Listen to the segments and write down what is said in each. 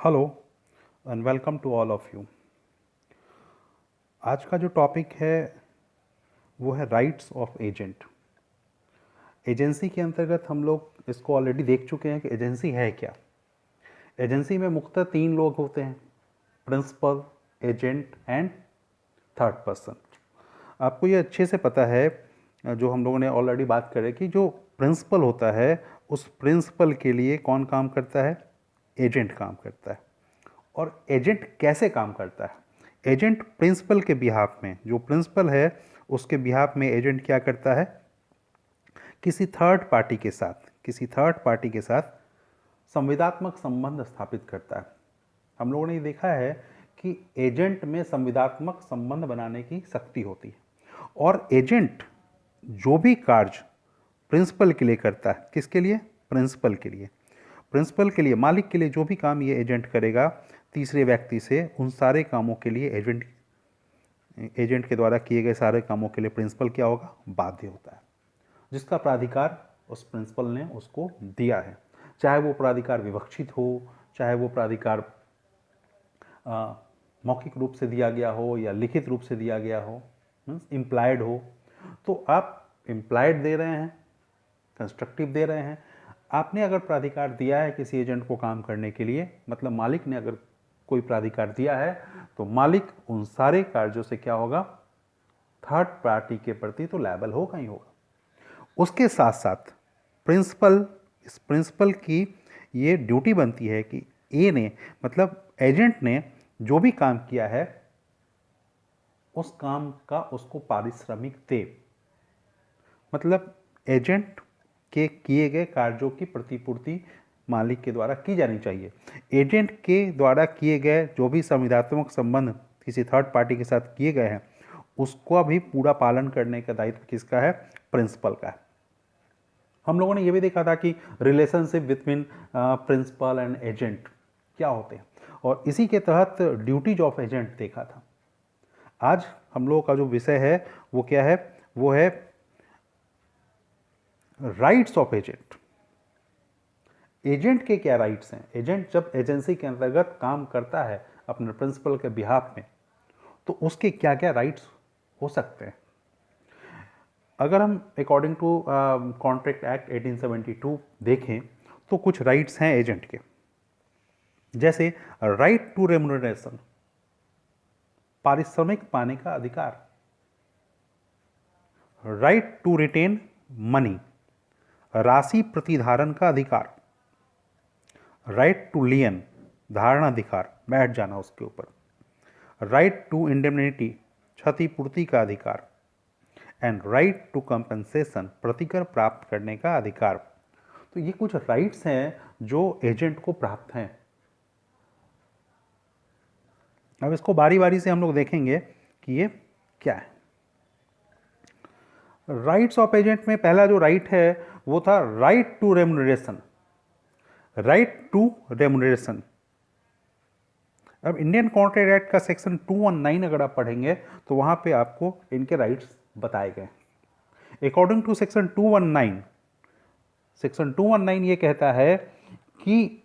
Hello and welcome to all of you. आज का जो टॉपिक है वो है राइट्स ऑफ एजेंट। एजेंसी के अंतर्गत हम लोग इसको ऑलरेडी देख चुके हैं कि एजेंसी है क्या। एजेंसी में मुख्यतः तीन लोग होते हैं, principal, agent and third person. आपको ये अच्छे से पता है, जो हम लोगों ने ऑलरेडी बात करें कि जो प्रिंसिपल होता है उस प्रिंसिपल के लिए कौन काम करता है? एजेंट काम करता है। और एजेंट कैसे काम करता है? एजेंट प्रिंसिपल के बिहाफ में, जो प्रिंसिपल है उसके बिहाफ में एजेंट क्या करता है? किसी थर्ड पार्टी के साथ संविदात्मक संबंध स्थापित करता है। हम लोगों ने ये देखा है कि एजेंट में संविदात्मक संबंध बनाने की शक्ति होती है। और एजेंट जो भी कार्य प्रिंसिपल के लिए करता है, किसके लिए? प्रिंसिपल के लिए। प्रिंसिपल के लिए, मालिक के लिए जो भी काम ये एजेंट करेगा तीसरे व्यक्ति से, उन सारे कामों के लिए एजेंट के द्वारा किए गए सारे कामों के लिए प्रिंसिपल क्या होगा? बाध्य होता है। जिसका प्राधिकार उस प्रिंसिपल ने उसको दिया है, चाहे वो प्राधिकार विवक्षित हो, चाहे वो प्राधिकार मौखिक रूप से दिया गया हो या लिखित रूप से दिया गया हो, मीन्स इम्प्लाइड हो। तो आप इम्प्लाइड दे रहे हैं, कंस्ट्रक्टिव दे रहे हैं। आपने अगर प्राधिकार दिया है किसी एजेंट को काम करने के लिए, मतलब मालिक ने अगर कोई प्राधिकार दिया है, तो मालिक उन सारे कार्यों से क्या होगा? थर्ड पार्टी के प्रति तो लायबल होगा ही होगा। उसके साथ साथ इस प्रिंसिपल की ये ड्यूटी बनती है कि ए ने, मतलब एजेंट ने जो भी काम किया है उस काम का उसको पारिश्रमिक दे। मतलब एजेंट के किए गए कार्यों की प्रतिपूर्ति मालिक के द्वारा की जानी चाहिए। एजेंट के द्वारा किए गए जो भी संविदात्मक संबंध किसी थर्ड पार्टी के साथ किए गए हैं उसको भी पूरा पालन करने का दायित्व किसका है? प्रिंसिपल का है। हम लोगों ने यह भी देखा था कि relationship between principal and agent क्या होते हैं, और इसी के तहत ड्यूटीज ऑफ एजेंट देखा था। आज हम लोगों का जो विषय है वो क्या है? वो है राइट्स ऑफ एजेंट। एजेंट के क्या राइट्स हैं? एजेंट जब एजेंसी के अंतर्गत काम करता है अपने प्रिंसिपल के बिहाफ में, तो उसके क्या क्या राइट्स हो सकते हैं? अगर हम अकॉर्डिंग टू कॉन्ट्रैक्ट एक्ट 1872 देखें तो कुछ राइट्स हैं एजेंट के, जैसे राइट टू रेम्युनरेशन, पारिश्रमिक पाने का अधिकार, राइट टू रिटेन मनी, राशि प्रतिधारण का अधिकार, राइट टू लियन, धारणा अधिकार, बैठ जाना उसके ऊपर, राइट टू इंडेमनिटी, क्षतिपूर्ति का अधिकार, एंड राइट टू कंपनसेशन, प्रतिकर प्राप्त करने का अधिकार। तो ये कुछ राइट्स हैं जो एजेंट को प्राप्त हैं। अब इसको बारी बारी से हम लोग देखेंगे कि ये क्या है। राइट्स ऑफ एजेंट में पहला जो राइट है वो था right to remuneration. Right to remuneration, अब इंडियन कॉन्ट्रैक्ट एक्ट का सेक्शन 219 अगर आप पढ़ेंगे तो वहां पे आपको इनके राइट्स बताए गए। अकॉर्डिंग टू सेक्शन 219 ये कहता है कि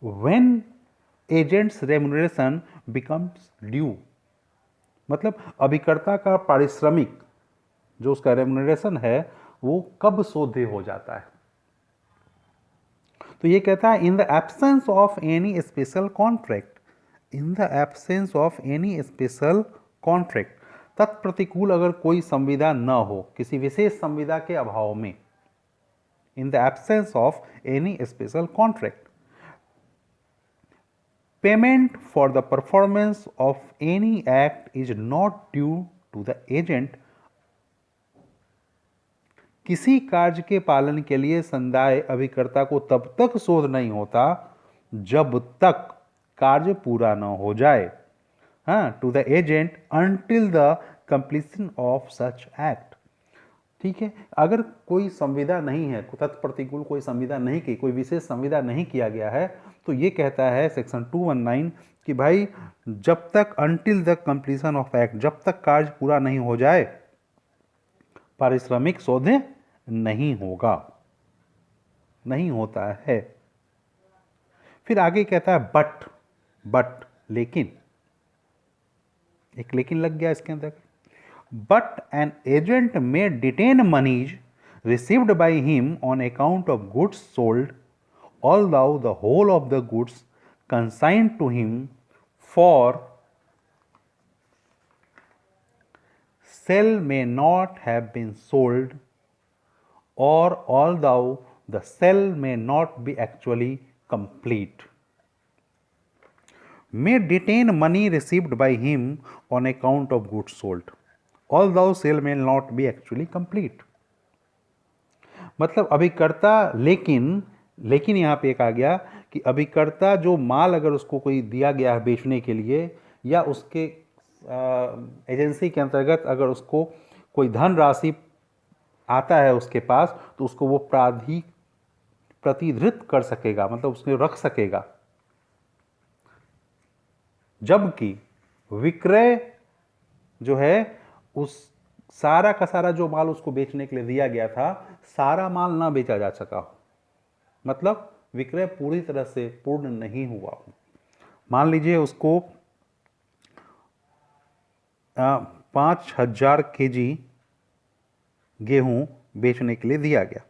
when agents remuneration becomes due, मतलब अभिकर्ता का पारिश्रमिक जो उसका रेम्युनरेशन है वो कब सोध्य हो जाता है? तो ये कहता है in the absence of any special contract, in the absence of any special contract, तत्प्रतिकूल अगर कोई संविदा न हो, किसी विशेष संविदा के अभाव में, in the absence of any special contract, payment for the performance of any act is not due to the agent, किसी कार्य के पालन के लिए संदाय अभिकर्ता को तब तक शोध नहीं होता जब तक कार्य पूरा न हो जाए। हाँ, to the agent until the completion of such act. ठीक है, अगर कोई संविदा नहीं है, तत्प्रतिकूल कोई संविदा नहीं की, कोई विशेष संविदा नहीं किया गया है, तो ये कहता है सेक्शन 219 कि भाई जब तक until the completion of act, जब तक कार्य पूरा नहीं हो जाए पारिश्रमिक शोधे नहीं होगा, नहीं होता है। फिर आगे कहता है बट बट लेकिन, एक लेकिन लग गया इसके अंदर, but an agent may detain monies received by him on account of goods sold, although the whole of the goods consigned to him for sale may not have been sold, or although the sale may not be actually complete. May detain money received by him on account of goods sold, although sale may not be actually complete. मतलब अभिकर्ता लेकिन यहाँ पे एक आ गया कि अभिकर्ता जो माल अगर उसको कोई दिया गया है बेचने के लिए, या उसके एजेंसी के अंतर्गत अगर उसको कोई धन राशि आता है उसके पास, तो उसको वो प्रतिधृत कर सकेगा, मतलब उसमें रख सकेगा। जबकि विक्रय जो है, उस सारा का सारा जो माल उसको बेचने के लिए दिया गया था, सारा माल ना बेचा जा सका हो, मतलब विक्रय पूरी तरह से पूर्ण नहीं हुआ हो। मान लीजिए उसको 5000 केजी गेहूं बेचने के लिए दिया गया,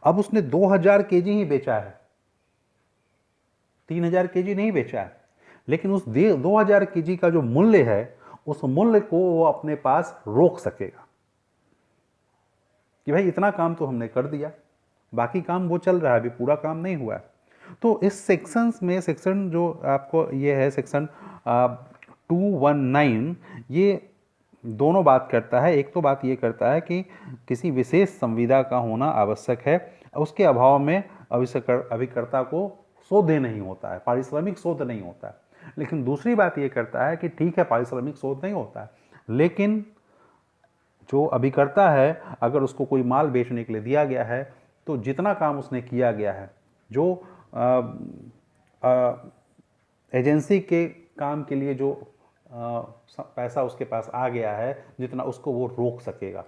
अब उसने 2000 केजी ही बेचा है, 3000 केजी नहीं बेचा है, लेकिन उस 2000 केजी का जो मूल्य है, उस मूल्य को वो अपने पास रोक सकेगा कि भाई इतना काम तो हमने कर दिया, बाकी काम वो चल रहा है, अभी पूरा काम नहीं हुआ है। तो इस सेक्शंस में, सेक्शन जो आपको ये है सेक्शन 219, ये दोनों बात करता है। एक तो बात ये करता है कि किसी विशेष संविदा का होना आवश्यक है, उसके अभाव में अभिकर्ता को शोध नहीं होता है, पारिश्रमिक शोध नहीं होता है। लेकिन दूसरी बात ये करता है कि ठीक है, पारिश्रमिक शोध नहीं होता है, लेकिन जो अभिकर्ता है, अगर उसको कोई माल बेचने के लिए दिया गया है, तो जितना काम उसने किया गया है, जो एजेंसी के काम के लिए जो पैसा उसके पास आ गया है, जितना, उसको वो रोक सकेगा,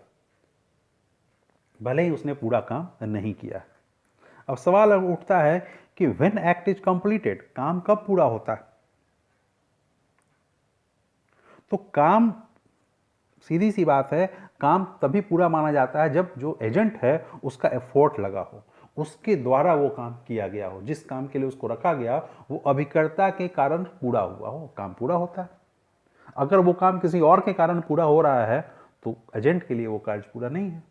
भले ही उसने पूरा काम नहीं किया। अब सवाल उठता है कि व्हेन एक्ट इज कंप्लीटेड, काम कब पूरा होता है? तो काम, सीधी सी बात है, काम तभी पूरा माना जाता है जब जो एजेंट है उसका एफर्ट लगा हो, उसके द्वारा वो काम किया गया हो, जिस काम के लिए उसको रखा गया वो अभिकर्ता के कारण पूरा हुआ हो, काम पूरा होता है। अगर वो काम किसी और के कारण पूरा हो रहा है तो एजेंट के लिए वो कार्य पूरा नहीं है,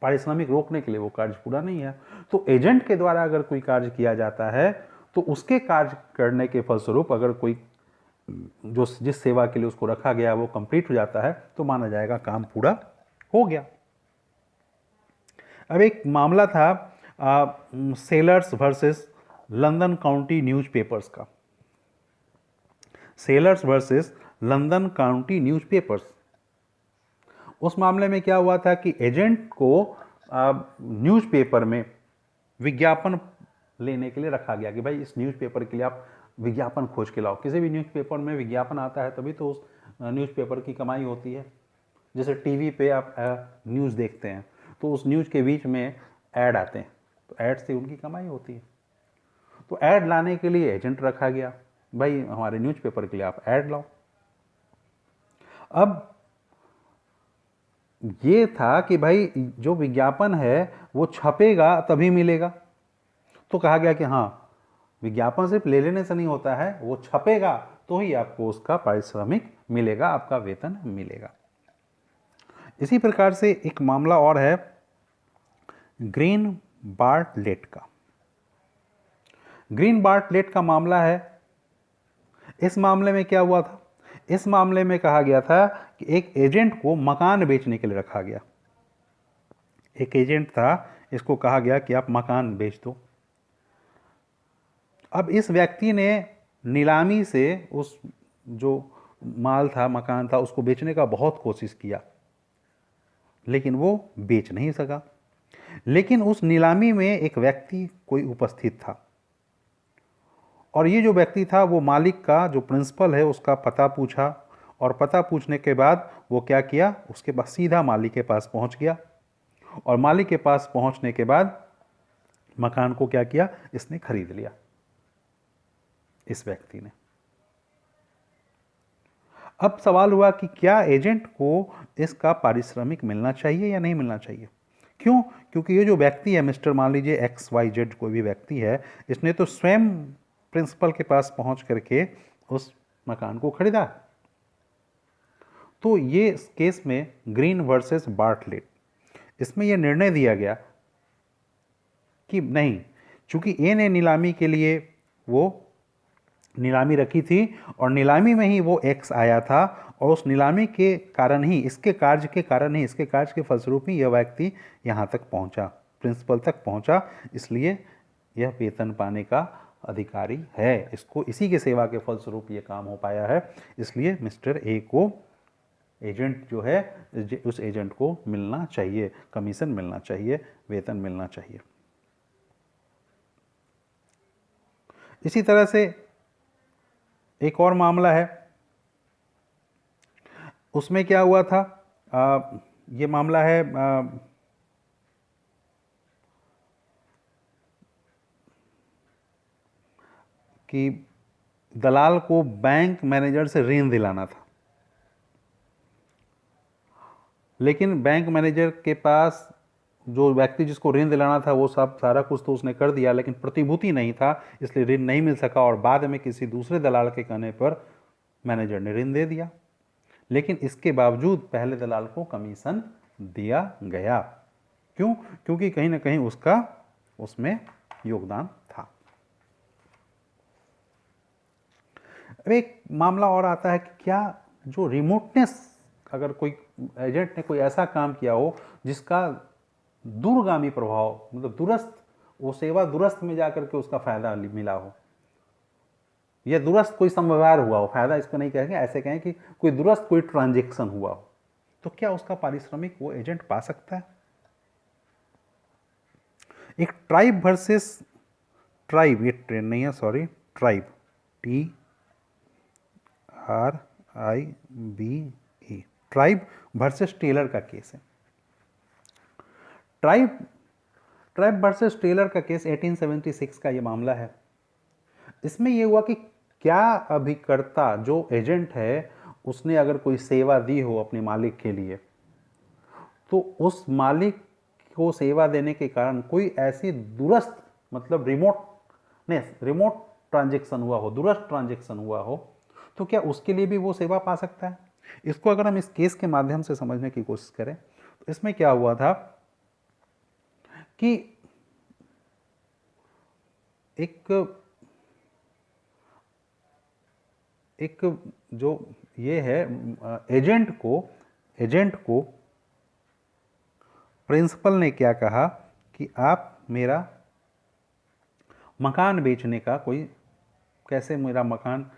पारिश्रमिक रोकने के लिए वो कार्य पूरा नहीं है। तो एजेंट के द्वारा अगर कोई कार्य किया जाता है तो उसके कार्य करने के फलस्वरूप अगर कोई जो जिस सेवा के लिए उसको रखा गया वो कंप्लीट हो जाता है तो माना जाएगा काम पूरा हो गया। अब एक मामला था sellers versus London county newspapers का। Sellers versus London county newspapers, उस मामले में क्या हुआ था कि एजेंट को न्यूज़पेपर में विज्ञापन लेने के लिए रखा गया कि भाई इस न्यूज़पेपर के लिए आप विज्ञापन खोज के लाओ। किसी भी न्यूज़पेपर में विज्ञापन आता है तभी तो उस न्यूज़पेपर की कमाई होती है। जैसे टीवी पे आप न्यूज़ देखते हैं तो उस न्यूज़ के बीच में ऐड आते हैं, तो ऐड से उनकी कमाई होती है। तो ऐड लाने के लिए एजेंट रखा गया, भाई हमारे न्यूज़पेपर के लिए आप ऐड लाओ। अब ये था कि भाई जो विज्ञापन है वो छपेगा तभी मिलेगा, तो कहा गया कि हाँ, विज्ञापन सिर्फ ले लेने से नहीं होता है, वो छपेगा तो ही आपको उसका पारिश्रमिक मिलेगा, आपका वेतन मिलेगा। इसी प्रकार से एक मामला और है ग्रीन बार्टलेट का। ग्रीन बार्टलेट का मामला है। इस मामले में क्या हुआ था? इस मामले में कहा गया था कि एक एजेंट को मकान बेचने के लिए रखा गया। एक एजेंट था, इसको कहा गया कि आप मकान बेच दो। अब इस व्यक्ति ने नीलामी से उस जो माल था, मकान था, उसको बेचने का बहुत कोशिश किया, लेकिन वो बेच नहीं सका। लेकिन उस नीलामी में एक व्यक्ति कोई उपस्थित था, और ये जो व्यक्ति था वो मालिक का जो प्रिंसिपल है उसका पता पूछा, और पता पूछने के बाद वो क्या किया, उसके पास सीधा मालिक के पास पहुंच गया, और मालिक के पास पहुंचने के बाद मकान को क्या किया, इसने खरीद लिया। इस व्यक्ति ने। अब सवाल हुआ कि क्या एजेंट को इसका पारिश्रमिक मिलना चाहिए या नहीं मिलना चाहिए। क्यों? क्योंकि ये जो व्यक्ति है, मिस्टर मान लीजिए XYZ कोई भी व्यक्ति है, इसने तो स्वयं प्रिंसिपल के पास पहुंच करके उस मकान को खरीदा। तो ये इस केस में ग्रीन वर्सेस बार्टलेट, इसमें यह निर्णय दिया गया कि नहीं, चूंकि ए ने नीलामी के लिए वो नीलामी रखी थी और नीलामी में ही वो एक्स आया था, और उस नीलामी के कारण ही, इसके कार्य के कारण ही, इसके कार्य के फलस्वरूप ही यह व्यक्ति यहाँ तक पहुँचा, प्रिंसिपल तक पहुँचा, इसलिए यह वेतन पाने का अधिकारी है। इसको इसी के सेवा के फलस्वरूप ये काम हो पाया है, इसलिए मिस्टर ए को एजेंट जो है, उस एजेंट को मिलना चाहिए, कमीशन मिलना चाहिए, वेतन मिलना चाहिए। इसी तरह से एक और मामला है, उसमें क्या हुआ था, ये मामला है कि दलाल को बैंक मैनेजर से ऋण दिलाना था, लेकिन बैंक मैनेजर के पास जो व्यक्ति जिसको ऋण दिलाना था वो सब सारा कुछ तो उसने कर दिया, लेकिन प्रतिभूति नहीं था, इसलिए ऋण नहीं मिल सका, और बाद में किसी दूसरे दलाल के कहने पर मैनेजर ने ऋण दे दिया, लेकिन इसके बावजूद पहले दलाल को कमीशन दिया गया। क्यों? क्योंकि कहीं ना कहीं उसका उसमें योगदान था। अब एक मामला और आता है कि क्या जो रिमोटनेस, अगर कोई एजेंट ने कोई ऐसा काम किया हो जिसका दूरगामी प्रभाव, मतलब दूरस्थ, वो सेवा दूरस्थ में जाकर के उसका फायदा मिला हो, या दूरस्थ कोई समव्यवहार हुआ हो, फायदा इसको नहीं कहेंगे, ऐसे कहें कि कोई दूरस्थ कोई ट्रांजैक्शन हुआ हो, तो क्या उसका पारिश्रमिक वो एजेंट पा सकता है। एक ट्राइब वर्सेस ट्राइब, ये ट्रेन नहीं है, sorry, tribe, TRIBE, tribe versus Taylor का केस है। ट्राइब वर्सेस टेलर का केस 1876 का ये मामला है। इसमें यह हुआ कि क्या अभिकर्ता जो एजेंट है, उसने अगर कोई सेवा दी हो अपने मालिक के लिए, तो उस मालिक को सेवा देने के कारण कोई ऐसी दूरस्थ, मतलब रिमोट ट्रांजैक्शन हुआ हो, दूरस्थ ट्रांजैक्शन हुआ हो, तो क्या उसके लिए भी वो सेवा पा सकता है। इसको अगर हम इस केस के माध्यम से समझने की कोशिश करें, तो इसमें क्या हुआ था कि एक जो ये है, एजेंट को प्रिंसिपल ने क्या कहा कि आप मेरा मकान बेचने का कोई, कैसे मेरा मकान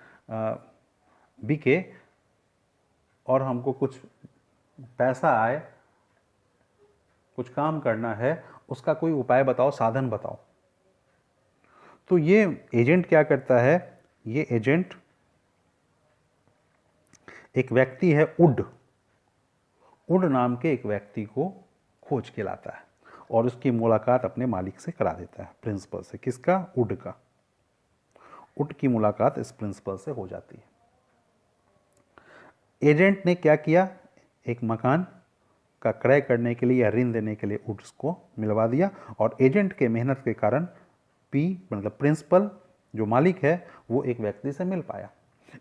बिके और हमको कुछ पैसा आए, कुछ काम करना है, उसका कोई उपाय बताओ, साधन बताओ। तो ये एजेंट क्या करता है, ये एजेंट एक व्यक्ति है, उड नाम के एक व्यक्ति को खोज के लाता है और उसकी मुलाकात अपने मालिक से करा देता है, प्रिंसिपल से। किसका? उड का। उड की मुलाकात इस प्रिंसिपल से हो जाती है। एजेंट ने क्या किया, एक मकान का क्रय करने के लिए या ऋण देने के लिए उड को मिलवा दिया, और एजेंट के मेहनत के कारण पी, मतलब प्रिंसिपल जो मालिक है, वो एक व्यक्ति से मिल पाया।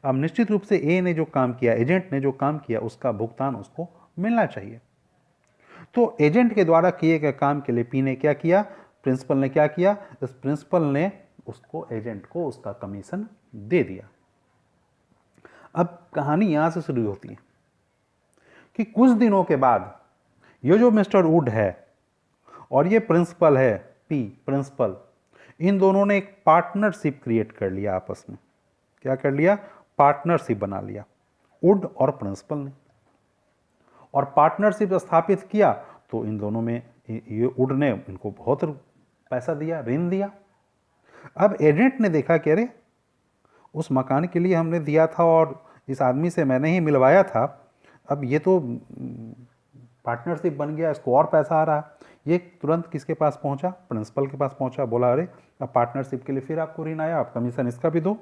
अब निश्चित रूप से ए ने जो काम किया, एजेंट ने जो काम किया, उसका भुगतान उसको मिलना चाहिए। तो एजेंट के द्वारा किए गए काम के लिए पी ने क्या किया, प्रिंसिपल ने क्या किया, इस प्रिंसिपल ने उसको, एजेंट को, उसका कमीशन दे दिया। अब कहानी यहां से शुरू होती है कि कुछ दिनों के बाद ये जो मिस्टर वुड है और ये प्रिंसिपल है, पी प्रिंसिपल, इन दोनों ने एक पार्टनरशिप क्रिएट कर लिया आपस में। क्या कर लिया? पार्टनरशिप बना लिया, वुड और प्रिंसिपल ने। और पार्टनरशिप स्थापित किया तो इन दोनों में, ये वुड ने इनको बहुत पैसा दिया, ऋण दिया। अब एजेंट ने देखा कि अरे, उस मकान के लिए हमने दिया था और इस आदमी से मैंने ही मिलवाया था, अब ये तो पार्टनरशिप बन गया, इसको और पैसा आ रहा है। ये तुरंत किसके पास पहुंचा? प्रिंसिपल के पास पहुंचा। बोला अरे, अब पार्टनरशिप के लिए फिर आपको ऋण आया, आप कमीशन इसका भी दो।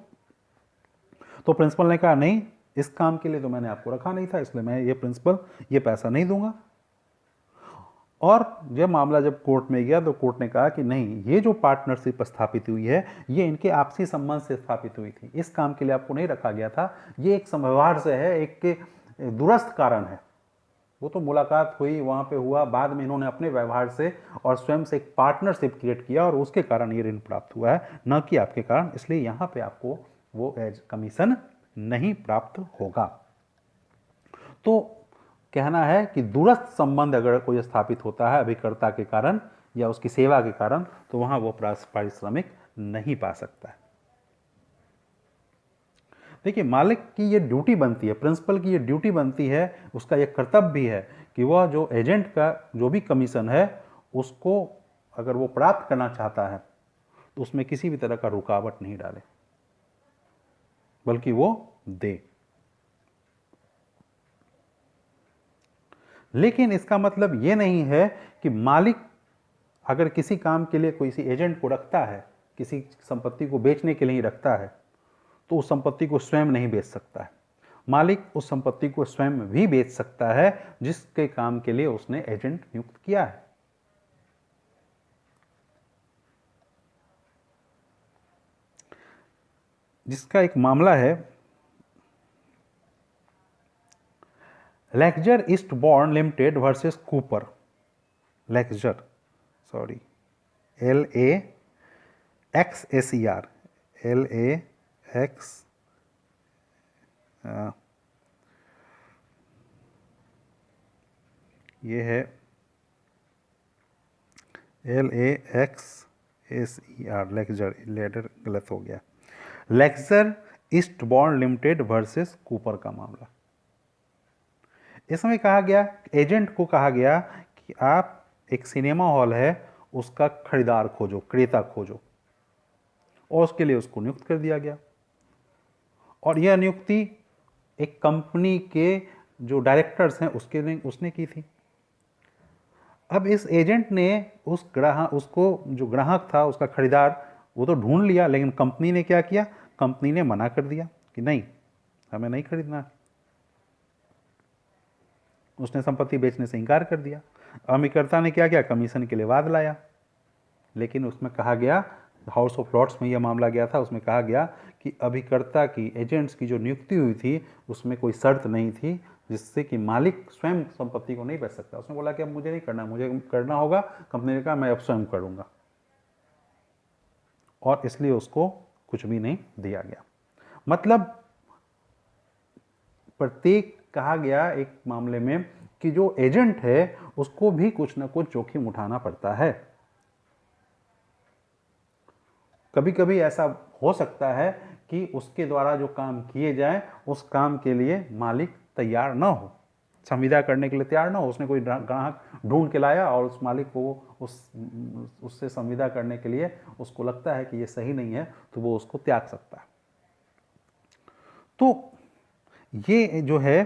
तो प्रिंसिपल ने कहा नहीं, इस काम के लिए तो मैंने आपको रखा नहीं था, इसलिए मैं ये प्रिंसिपल ये पैसा नहीं दूंगा। और यह मामला जब कोर्ट में गया तो कोर्ट ने कहा कि नहीं, ये जो पार्टनरशिप स्थापित हुई है ये इनके आपसी संबंध से स्थापित हुई थी, इस काम के लिए आपको नहीं रखा गया था, ये एक व्यवहार से है, एक दुरुस्त कारण है। वो तो मुलाकात हुई, वहाँ पे हुआ, बाद में इन्होंने अपने व्यवहार से और स्वयं से एक पार्टनरशिप क्रिएट किया और उसके कारण ये ऋण प्राप्त हुआ है, न कि आपके कारण। इसलिए यहाँ पे आपको वो एज कमीशन नहीं प्राप्त होगा। तो कहना है कि दूरस्थ संबंध अगर कोई स्थापित होता है अभिकर्ता के कारण या उसकी सेवा के कारण, तो वहाँ वो पारिश्रमिक नहीं पा सकता है। देखिए, मालिक की ये ड्यूटी बनती है, प्रिंसिपल की ये ड्यूटी बनती है, उसका ये कर्तव्य भी है कि वह जो एजेंट का जो भी कमीशन है उसको अगर वो प्राप्त करना चाहता है तो उसमें किसी भी तरह का रुकावट नहीं डाले, बल्कि वो दे। लेकिन इसका मतलब ये नहीं है कि मालिक अगर किसी काम के लिए किसी एजेंट को रखता है, किसी संपत्ति को बेचने के लिए ही रखता है, तो उस संपत्ति को स्वयं नहीं बेच सकता है। मालिक उस संपत्ति को स्वयं भी बेच सकता है जिसके काम के लिए उसने एजेंट नियुक्त किया है। जिसका एक मामला है Laxser Eastbourne limited versus Cooper. Laxser, sorry, LAXSER, LAX, ये है LAXSER, लेक्जर, लेटर गलत हो गया। लेक्जर ईस्टबॉर्न लिमिटेड वर्सेस कूपर का मामला। इसमें कहा गया, एजेंट को कहा गया कि आप एक सिनेमा हॉल है उसका खरीदार खोजो, क्रेता खोजो, और उसके लिए उसको नियुक्त कर दिया गया। और यह नियुक्ति एक कंपनी के जो डायरेक्टर्स हैं उसने की थी। अब इस एजेंट ने उसको जो ग्राहक था, उसका खरीदार, वो तो ढूंढ लिया, लेकिन कंपनी ने क्या किया, कंपनी ने मना कर दिया कि नहीं, हमें नहीं खरीदना। उसने संपत्ति बेचने से इनकार कर दिया। अभिकर्ता ने क्या किया, कमीशन के लिए वाद लाया। लेकिन उसमें कहा गया, हाउस ऑफ लॉर्ड्स में यह मामला गया था, उसमें कहा गया कि अभिकर्ता की, एजेंट्स की जो नियुक्ति हुई थी उसमें कोई शर्त नहीं थी जिससे कि मालिक स्वयं संपत्ति को नहीं बेच सकता। उसने बोला कि अब मुझे नहीं करना, मुझे करना होगा, कंपनी ने कहा मैं अब स्वयं करूंगा, और इसलिए उसको कुछ भी नहीं दिया गया। मतलब प्रत्येक कहा गया एक मामले में कि जो एजेंट है उसको भी कुछ ना कुछ जोखिम उठाना पड़ता है। कभी कभी ऐसा हो सकता है कि उसके द्वारा जो काम किए जाए उस काम के लिए मालिक तैयार ना हो, संविदा करने के लिए तैयार ना हो। उसने कोई ग्राहक ढूंढ के लाया और उस मालिक को उससे संविदा करने के लिए उसको लगता है कि ये सही नहीं है, तो वो उसको त्याग सकता है। तो ये जो है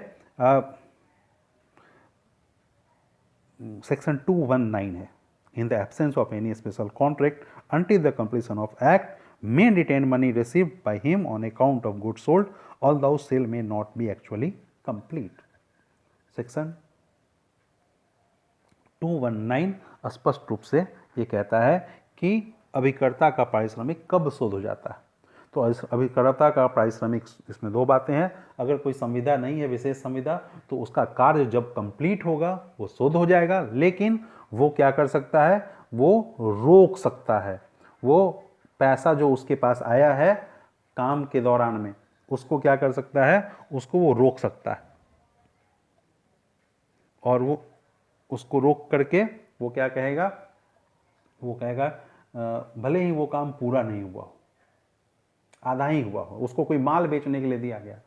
सेक्शन 219 है, in the absence of any special contract until the completion of act may retain money received by him on account of goods sold although sale may not be actually complete। Section 219 स्पष्ट रूप से ये कहता है कि अभिकर्ता का पारिश्रमिक कब शोध हो जाता है। तो अभिकर्ता का पारिश्रमिक, इसमें दो बातें हैं। अगर कोई संविदा नहीं है, विशेष संविदा, तो उसका कार्य जब कंप्लीट होगा वो शोध हो जाएगा, लेकिन वो क्या कर सकता है, वो रोक सकता है। वो पैसा जो उसके पास आया है काम के दौरान में, उसको क्या कर सकता है, उसको वो रोक सकता है। और वो उसको रोक करके वो क्या कहेगा, वो कहेगा भले ही वो काम पूरा नहीं हुआ हो, आधा ही हुआ हो, उसको कोई माल बेचने के लिए दिया गया,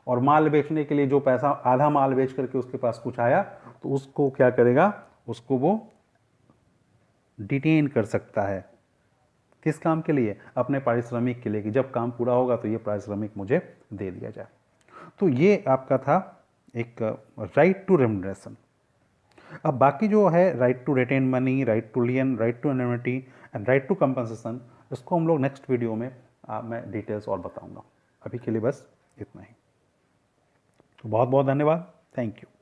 और माल बेचने के लिए जो पैसा, आधा माल बेच करके उसके पास कुछ आया, तो उसको क्या करेगा, उसको वो डिटेन कर सकता है। किस काम के लिए, अपने पारिश्रमिक के लिए, कि जब काम पूरा होगा तो ये पारिश्रमिक मुझे दे दिया जाए। तो ये आपका था एक राइट टू रेम्युनरेशन। अब बाकी जो है right to retain money, right to lien, right to indemnity and right to compensation, इसको हम लोग नेक्स्ट वीडियो में मैं डिटेल्स और बताऊंगा। अभी के लिए बस इतना ही। तो बहुत बहुत धन्यवाद। Thank you.